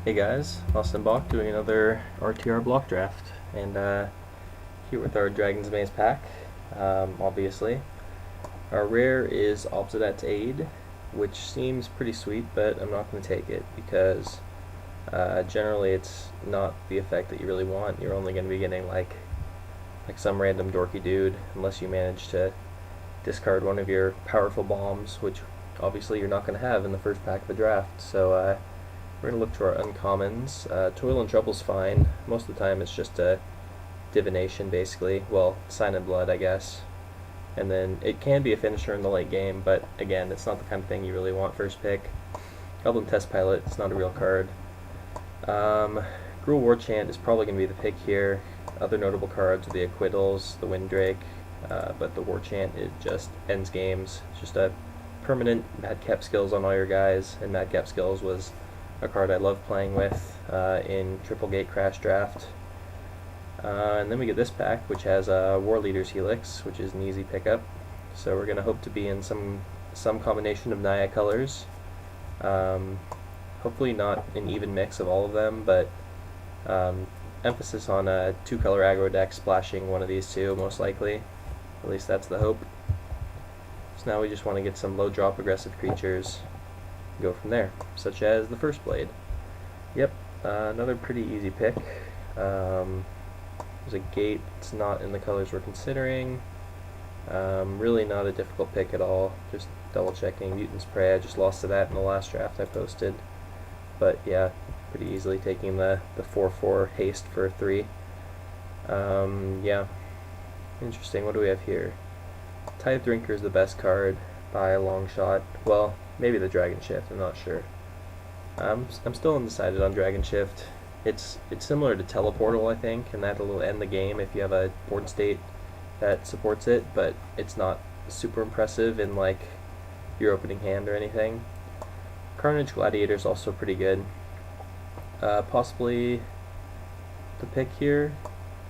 Hey guys, Austin Bach doing another RTR block draft, and here with our Dragon's Maze pack. Obviously, our rare is Obsidian's Aid, which seems pretty sweet, but I'm not going to take it because generally it's not the effect that you really want. You're only going to be getting like some random dorky dude, unless you manage to discard one of your powerful bombs, which obviously you're not going to have in the first pack of the draft. So we're going to look to our uncommons. Toil and Trouble's fine. Most of the time it's just a divination, basically. Well, Sign in Blood, I guess. And then it can be a finisher in the late game, but again, it's not the kind of thing you really want first pick. Goblin Test Pilot, it's not a real card. Gruul War Chant is probably going to be the pick here. Other notable cards are the Acquittals, the Windrake, but the War Chant, it just ends games. It's just a permanent Madcap Skills on all your guys, and Madcap Skills was a card I love playing with in Triple Gate Crash Draft. And then we get this pack, which has a War Leader's Helix, which is an easy pickup. So we're going to hope to be in some combination of Naya colors. Hopefully not an even mix of all of them, but emphasis on a 2-color aggro deck splashing one of these two, most likely. At least that's the hope. So now we just want to get some low drop aggressive creatures, go from there, such as the First Blade. Yep, another pretty easy pick. There's a gate, it's not in the colors we're considering. Really not a difficult pick at all, just double checking. Mutant's Prey, I just lost to that in the last draft I posted. But yeah, pretty easily taking the 4/4 haste for 3. Yeah, interesting. What do we have here? Tithe Drinker is the best card by a long shot. Well, maybe the Dragon Shift, I'm not sure. I'm still undecided on Dragon Shift. It's similar to Teleportal, I think, and that'll end the game if you have a board state that supports it, but it's not super impressive in like your opening hand or anything. Carnage Gladiator is also pretty good. Possibly the pick here,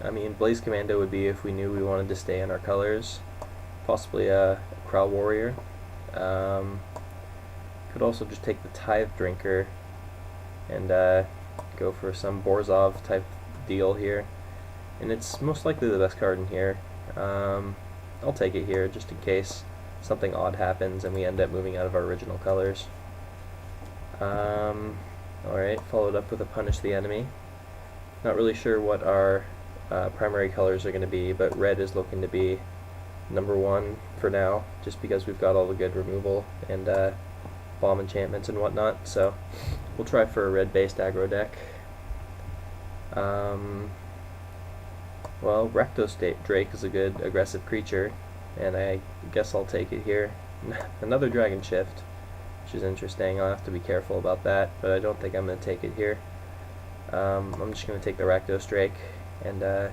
I mean, Blaze Commando would be if we knew we wanted to stay in our colors. Possibly a Crow Warrior. Could also just take the Tithe Drinker and go for some Orzhov type deal here. And it's most likely the best card in here. I'll take it here just in case something odd happens and we end up moving out of our original colors. Alright, followed up with a Punish the Enemy. Not really sure what our primary colors are going to be, but red is looking to be number 1 for now, just because we've got all the good removal and bomb enchantments and whatnot, so we'll try for a red-based aggro deck. Well, Rectos Drake is a good aggressive creature, and I guess I'll take it here. Another Dragon Shift, which is interesting. I'll have to be careful about that, but I don't think I'm going to take it here. I'm just going to take the Rakdos Drake and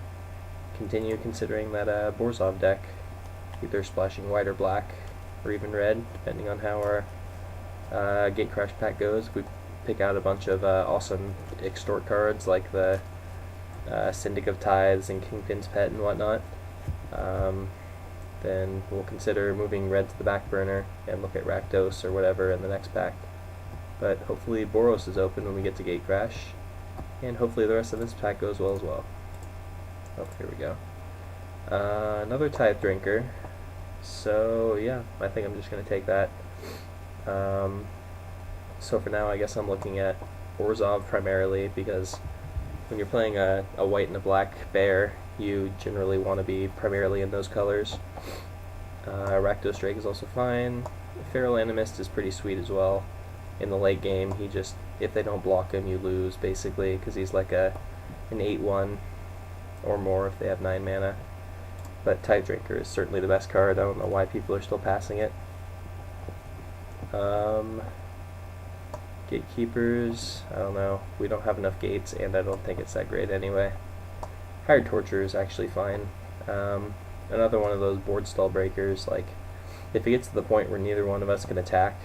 continue considering that Orzhov deck, either splashing white or black, or even red, depending on how our Gate Crash pack goes. If we pick out a bunch of awesome extort cards like the Syndic of Tithes and Kingpin's Pet and whatnot, then we'll consider moving red to the back burner and look at Rakdos or whatever in the next pack. But hopefully Boros is open when we get to Gate Crash, and hopefully the rest of this pack goes well as well. Oh, here we go. Another Tithe Drinker. So yeah, I think I'm just going to take that. So for now, I guess I'm looking at Orzhov primarily, because when you're playing a white and a black bear, you generally want to be primarily in those colors. Rakdos Drake is also fine. Feral Animist is pretty sweet as well. In the late game, he just, if they don't block him, you lose, basically, because he's like an 8/1 or more if they have 9 mana. But Tithe Drinker is certainly the best card. I don't know why people are still passing it. Gatekeepers, I don't know. We don't have enough gates, and I don't think it's that great anyway. Hired Torture is actually fine. Another one of those board stall breakers. Like, if it gets to the point where neither one of us can attack,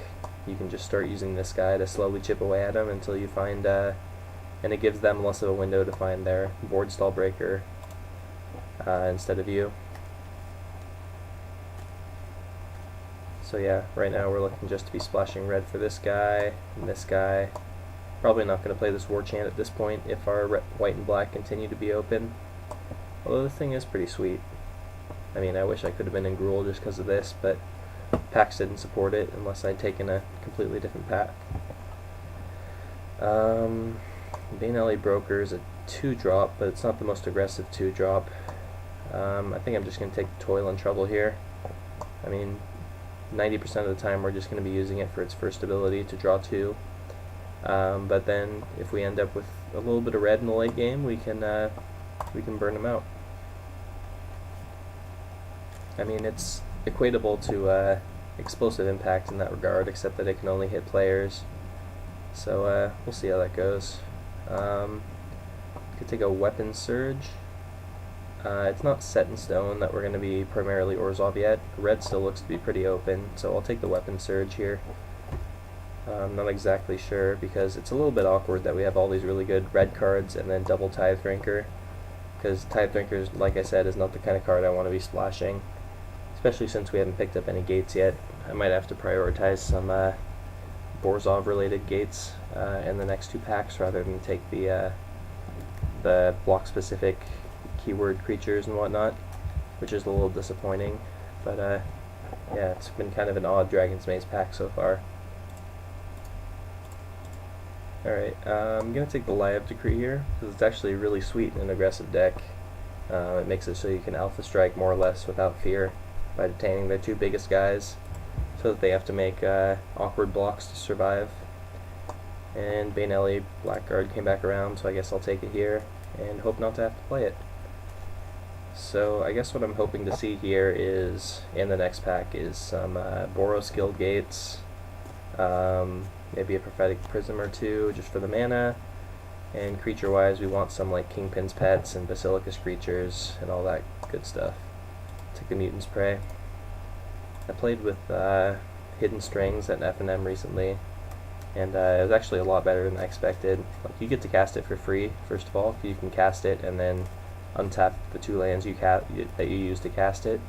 you can just start using this guy to slowly chip away at him until you find, and it gives them less of a window to find their board stall breaker instead of you. So yeah, right now we're looking just to be splashing red for this guy, and this guy, Probably not going to play this War Chant at this point if our white and black continue to be open. Although this thing is pretty sweet. I mean, I wish I could have been in Gruul just because of this, but packs didn't support it unless I'd taken a completely different pack. Bane Alley Broker is a 2-drop, but it's not the most aggressive 2-drop. I think I'm just going to take the Toil and Trouble here. I mean, 90% of the time we're just going to be using it for its first ability to draw 2. But then if we end up with a little bit of red in the late game, we can burn them out. I mean, it's equatable to Explosive Impact in that regard, except that it can only hit players. So we'll see how that goes. Could take a Weapon Surge. It's not set in stone that we're going to be primarily Orzhov yet. Red still looks to be pretty open, so I'll take the Weapon Surge here. I'm not exactly sure because it's a little bit awkward that we have all these really good red cards and then double Tithe Drinker, because Tithe Drinker, like I said, is not the kind of card I want to be splashing, especially since we haven't picked up any gates yet. I might have to prioritize some Orzhov related gates in the next 2 packs rather than take the block specific keyword creatures and whatnot, which is a little disappointing, but yeah, it's been kind of an odd Dragon's Maze pack so far. Alright, I'm going to take the Lie of Decree here, because it's actually really sweet in an aggressive deck. It makes it so you can Alpha Strike more or less without fear by detaining their 2 biggest guys, so that they have to make awkward blocks to survive. And Bane Alley Blackguard came back around, so I guess I'll take it here, and hope not to have to play it. So I guess what I'm hoping to see here is, in the next pack, is some Boros Guild Gates, maybe a Prophetic Prism or 2 just for the mana, and creature-wise we want some like Kingpin's Pets and Basilicus creatures and all that good stuff. Take the Mutant's Prey. I played with Hidden Strings at F&M recently, and it was actually a lot better than I expected. Like, you get to cast it for free, first of all. You can cast it and then untap the 2 lands that you use to cast it,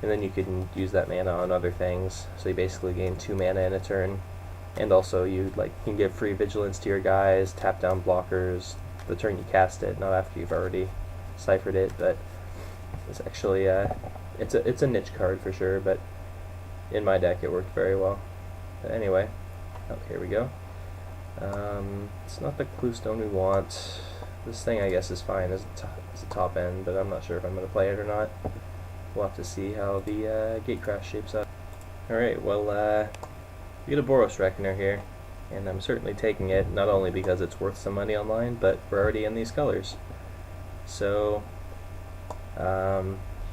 and then you can use that mana on other things, so you basically gain 2 mana in a turn. And also you can give free vigilance to your guys, tap down blockers the turn you cast it, not after you've already ciphered it. But it's actually it's a niche card for sure, but in my deck it worked very well. But anyway, here we go. It's not the Cluestone we want. This thing I guess is fine as a top end, but I'm not sure if I'm going to play it or not. We'll have to see how the Gatecrash shapes up. Alright, well, we get a Boros Reckoner here, and I'm certainly taking it, not only because it's worth some money online, but we're already in these colors. So,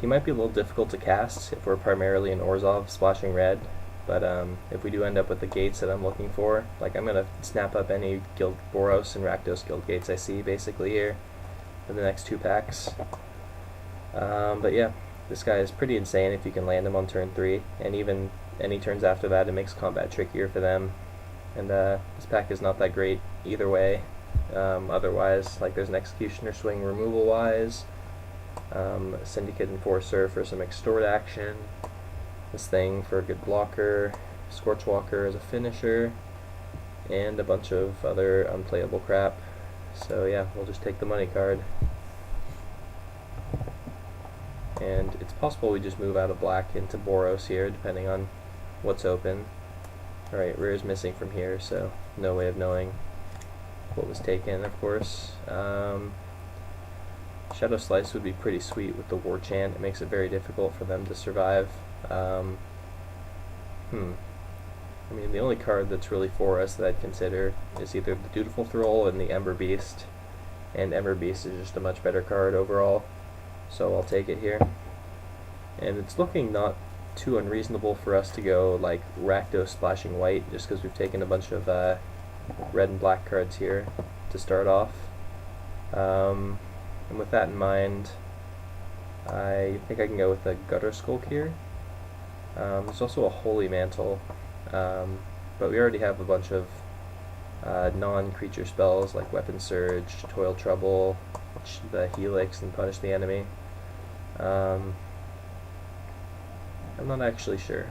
he might be a little difficult to cast if we're primarily in Orzhov splashing red, but if we do end up with the gates that I'm looking for, like I'm going to snap up any Guild Boros and Rakdos Guild gates I see basically here for the next 2 packs. But yeah, this guy is pretty insane if you can land him on turn 3, and even any turns after that it makes combat trickier for them. And this pack is not that great either way. Otherwise, like, there's an Executioner Swing removal wise, Syndicate Enforcer for some extort action, this thing for a good blocker, Scorchwalker as a finisher, and a bunch of other unplayable crap. So yeah, we'll just take the money card. And it's possible we just move out of black into Boros here, depending on what's open. Alright, Rare's missing from here, so no way of knowing what was taken, of course. Shadow Slice would be pretty sweet with the War Chant. It makes it very difficult for them to survive. I mean, the only card that's really for us that I'd consider is either the Dutiful Thrall and the Ember Beast. And Ember Beast is just a much better card overall, so I'll take it here. And it's looking not too unreasonable for us to go like Rakdos splashing white, just because we've taken a bunch of red and black cards here to start off. And with that in mind, I think I can go with a Gutter Skulk here. There's also a Holy Mantle, but we already have a bunch of non-creature spells like Weapon Surge, Toil Trouble, the Helix, and Punish the Enemy. I'm not actually sure.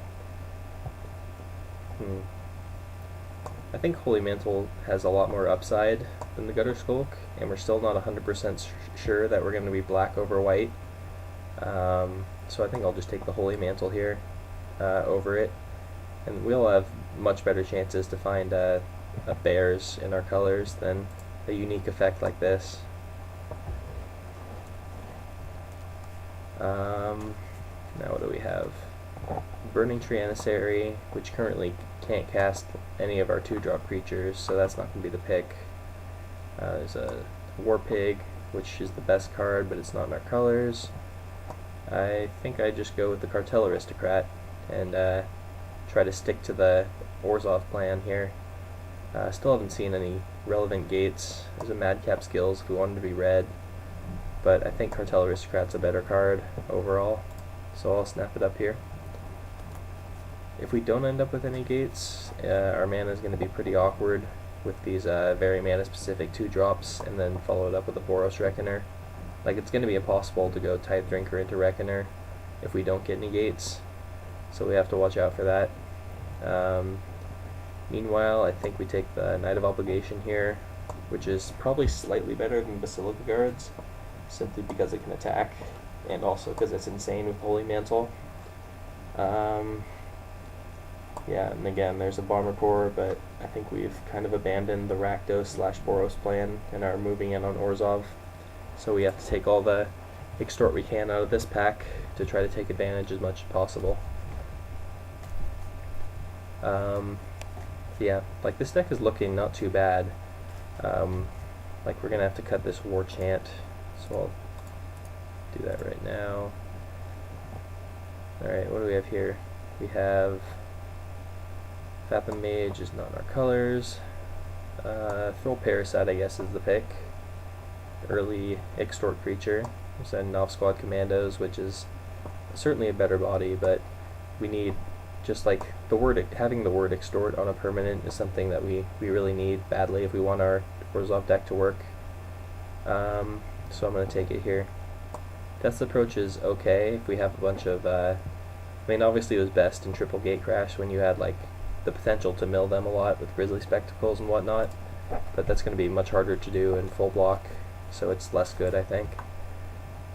I think Holy Mantle has a lot more upside than the Gutter Skulk, and we're still not 100% sure that we're going to be black over white. So I think I'll just take the Holy Mantle here over it, and we'll have much better chances to find a bears in our colors than a unique effect like this. Now what do we have? Burning Tree Emissary, which currently can't cast any of our 2-drop creatures, so that's not going to be the pick. There's a War Pig, which is the best card, but it's not in our colors. I think I just go with the Cartel Aristocrat and try to stick to the Orzhov plan here. Still haven't seen any relevant gates. There's a Madcap Skills if we wanted to be red, but I think Cartel Aristocrat's a better card overall, so I'll snap it up here. If we don't end up with any gates, our mana is going to be pretty awkward with these very mana specific 2-drops, and then follow it up with a Boros Reckoner. Like, it's going to be impossible to go Tithe Drinker into Reckoner if we don't get any gates, so we have to watch out for that. Meanwhile, I think we take the Knight of Obligation here, which is probably slightly better than Basilica Guards, simply because it can attack, and also because it's insane with Holy Mantle. Yeah, and again, there's a Bomber Corps, but I think we've kind of abandoned the Rakdos/Boros plan and are moving in on Orzhov. So we have to take all the extort we can out of this pack to try to take advantage as much as possible. Yeah, like, this deck is looking not too bad. Like, we're gonna have to cut this War Chant, so I'll do that right now. Alright, what do we have here? We have Fathom Mage is not in our colors. Throw Parasite, I guess, is the pick. Early extort creature. There's a Nov Squad Commandos, which is certainly a better body, but we need, just like having the word extort on a permanent is something that we really need badly if we want our Orzhov deck to work. So I'm going to take it here. Death's Approach is okay if we have a bunch of, I mean, obviously it was best in Triple Gatecrash when you had, like, the potential to mill them a lot with Grizzly Spectacles and whatnot, but that's going to be much harder to do in full block, so it's less good, I think.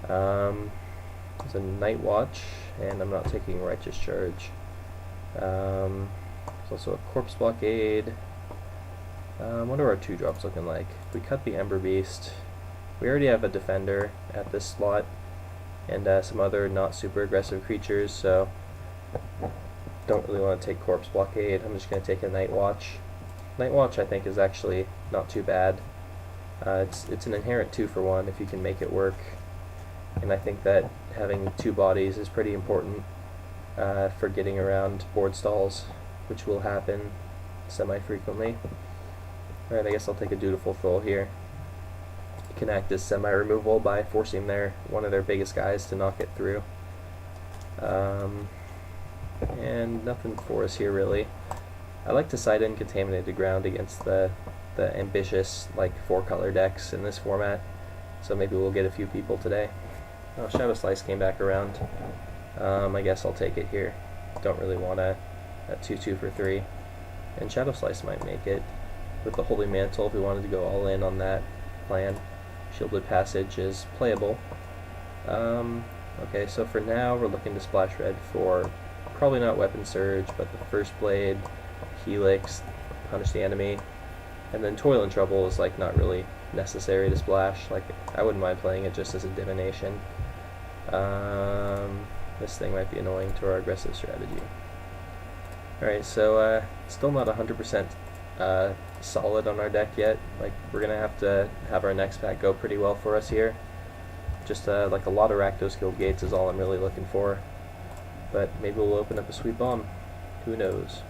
There's a Night Watch, and I'm not taking Righteous Charge. There's also a Corpse Blockade. What are our 2-drops looking like? If we cut the Ember Beast, we already have a Defender at this slot, and some other not super aggressive creatures, so don't really want to take Corpse Blockade. I'm just going to take a Night Watch. Night Watch, I think, is actually not too bad. It's an inherent 2-for-1 if you can make it work, and I think that having 2 bodies is pretty important for getting around board stalls, which will happen semi-frequently. Alright, I guess I'll take a Dutiful Foe here. It can act as semi-removal by forcing one of their biggest guys to knock it through. And nothing for us here, really. I like to side in Contaminated Ground against the ambitious, like, 4-color decks in this format, so maybe we'll get a few people today. Oh, Shadow Slice came back around. I guess I'll take it here. Don't really want a 2/2 for 3. And Shadow Slice might make it. With the Holy Mantle, if we wanted to go all in on that plan. Shielded Passage is playable. Okay, so for now, we're looking to splash red for probably not Weapon Surge, but the First Blade, Helix, Punish the Enemy, and then Toil and Trouble is, like, not really necessary to splash. Like, I wouldn't mind playing it just as a divination. This thing might be annoying to our aggressive strategy. Alright, so still not 100% solid on our deck yet. Like, we're gonna have to have our next pack go pretty well for us here. Just like a lot of Rakdos Guild Gates is all I'm really looking for. But maybe we'll open up a Sweet Bomb. Who knows?